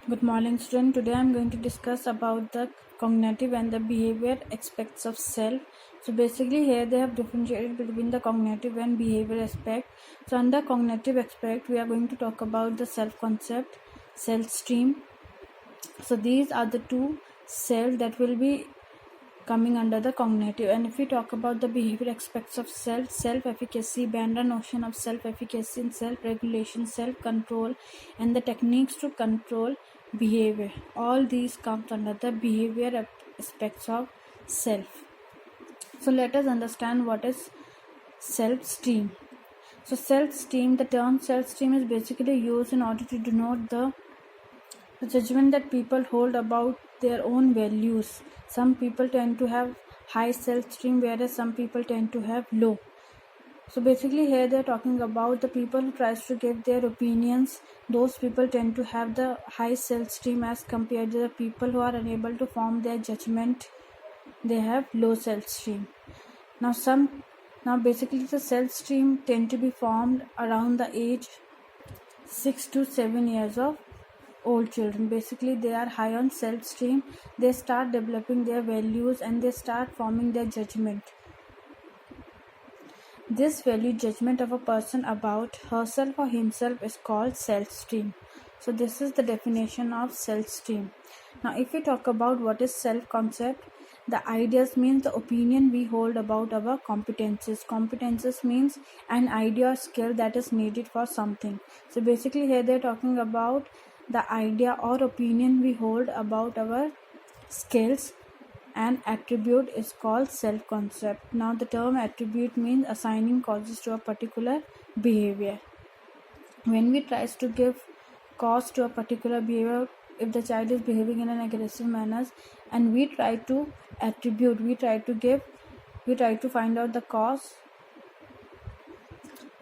Good morning, student. Today I am going to discuss about the cognitive and the behavior aspects of self. So basically here they have differentiated between the cognitive and behavior aspect. So under cognitive aspect we are going to talk about the self concept, self esteem. So these are the two self that will be coming under the cognitive. And if we talk about the behavior aspects of self-efficacy, Bandra notion of self-efficacy and self-regulation, self-control, and the techniques to control behavior, all these comes under the behavior aspects of self. So let us understand what is self-esteem. So self-esteem, the term self-esteem is basically used in order to denote the judgment that people hold about their own values. Some people tend to have high self-esteem, whereas some people tend to have low. So basically here they're talking about the people who tries to give their opinions. Those people tend to have the high self-esteem as compared to the people who are unable to form their judgment. They have low self-esteem. Now basically the self-esteem tend to be formed around the age 6 to 7 years of old children. Basically they are high on self-esteem. They start developing their values and they start forming their judgment. This value judgment of a person about herself or himself is called self-esteem. So this is the definition of self-esteem. Now if we talk about what is self-concept, the ideas means the opinion we hold about our competences. Competences means an idea or skill that is needed for something. So basically here they are talking about the idea or opinion we hold about our skills. An attribute is called self-concept. Now the term attribute means assigning causes to a particular behavior. When we try to give cause to a particular behavior, if the child is behaving in an aggressive manner and we try to attribute, we try to find out the cause,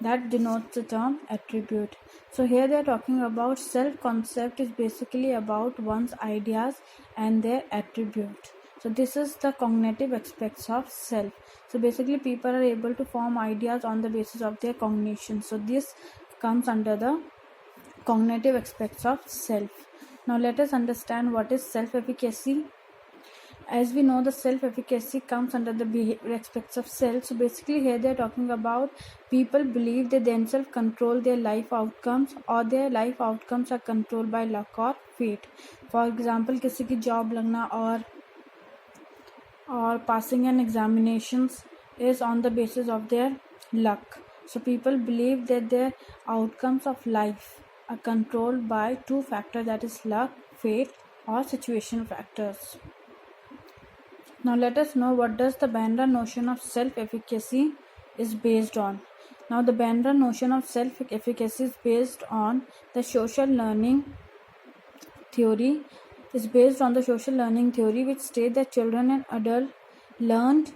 that denotes the term attribute. So here they are talking about self-concept is basically about one's ideas and their attribute. So this is the cognitive aspects of self. So basically people are able to form ideas on the basis of their cognition. So this comes under the cognitive aspects of self. Now let us understand what is self-efficacy. As we know, the self-efficacy comes under the behavior aspects of self. So basically here they are talking about people believe they themselves control their life outcomes or their life outcomes are controlled by luck or fate. For example, किसी की job लगना or passing an examinations is on the basis of their luck. So people believe that their outcomes of life are controlled by two factors, that is luck, fate, or situational factors. Now let us know what does the Bandra notion of self-efficacy is based on. Now the Bandra notion of self-efficacy is based on the social learning theory. Is based on the social learning theory, which states that children and adults learned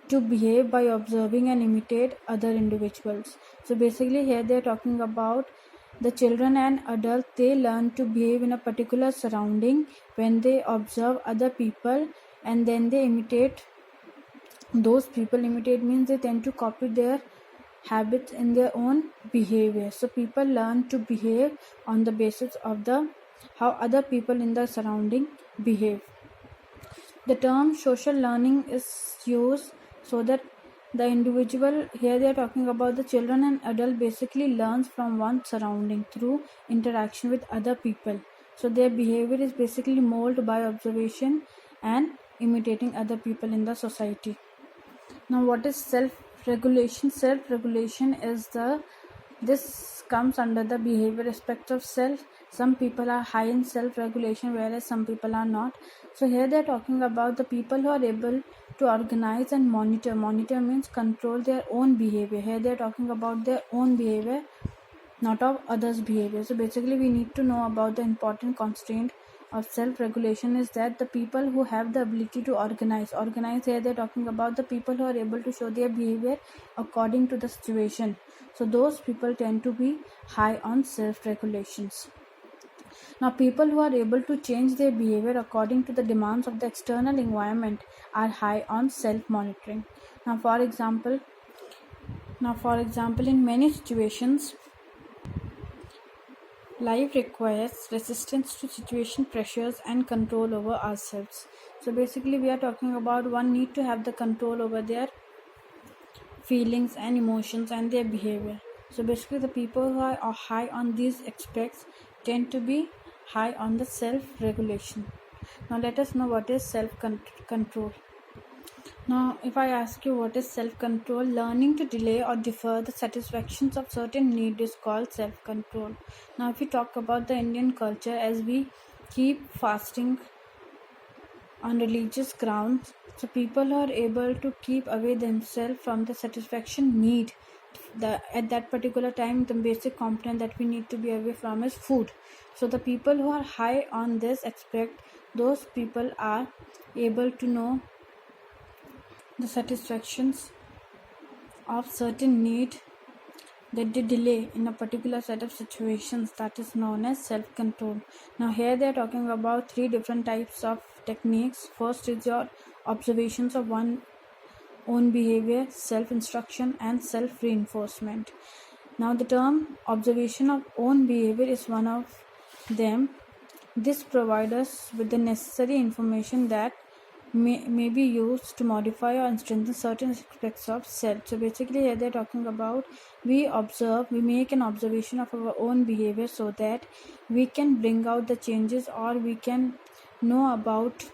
to behave by observing and imitate other individuals. So basically here they are talking about the children and adults, they learn to behave in a particular surrounding when they observe other people and then they imitate those people. Imitate means they tend to copy their habits in their own behavior. So people learn to behave on the basis of the how other people in the surrounding behave. The term social learning is used so that the individual, here they are talking about the children and adult basically learns from one surrounding through interaction with other people. So their behavior is basically molded by observation and imitating other people in the society. Now what is self-regulation? Self-regulation is this comes under the behavior aspect of self. Some people are high in self-regulation whereas some people are not. So here they are talking about the people who are able to organize and monitor. Monitor means control their own behavior. Here they are talking about their own behavior, not of others' behavior. So basically we need to know about the important constraint of self-regulation is that the people who have the ability to organize here they're talking about the people who are able to show their behavior according to the situation. So those people tend to be high on self-regulations. Now people who are able to change their behavior according to the demands of the external environment are high on self-monitoring. Now for example in many situations, Life requires resistance to situation pressures and control over ourselves. So basically we are talking about one need to have the control over their feelings and emotions and their behavior. So basically the people who are high on these aspects tend to be high on the self-regulation. Now let us know what is self-control. Now, if I ask you what is self-control, learning to delay or defer the satisfactions of certain need is called self-control. Now, if we talk about the Indian culture, as we keep fasting on religious grounds, so people are able to keep away themselves from the satisfaction need. At that particular time, the basic component that we need to be away from is food. So the people who are high on this aspect, those people are able to know the satisfactions of certain need that they delay in a particular set of situations, that is known as self-control. Now here they are talking about three different types of techniques. First is your observations of one own behavior, self-instruction and self-reinforcement. Now the term observation of own behavior is one of them. This provides us with the necessary information that may be used to modify or strengthen certain aspects of self. So basically here they're talking about we make an observation of our own behavior so that we can bring out the changes, or we can know about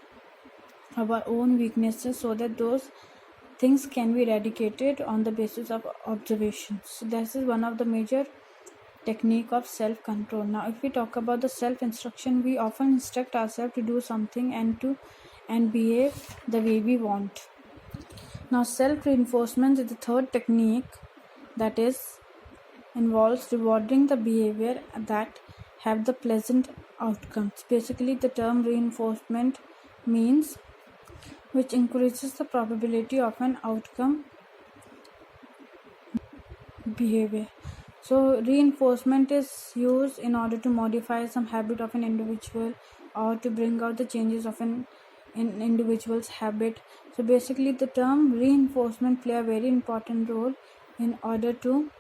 our own weaknesses so that those things can be eradicated on the basis of observations. So this is one of the major technique of self-control. Now if we talk about the self-instruction, we often instruct ourselves to do something and behave the way we want. Now self-reinforcement is the third technique that involves rewarding the behavior that have the pleasant outcomes. Basically the term reinforcement means which increases the probability of an outcome behavior. So reinforcement is used in order to modify some habit of an individual or to bring out the changes of an individual's habit. So basically the term reinforcement play a very important role in order to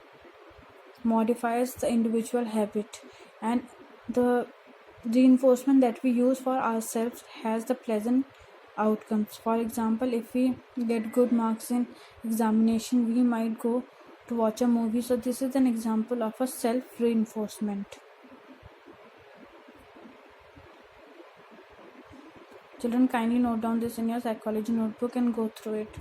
modify the individual habit, and the reinforcement that we use for ourselves has the pleasant outcomes. For example, if we get good marks in examination, we might go to watch a movie. So this is an example of a self-reinforcement. Children, kindly note down this in your psychology notebook and go through it.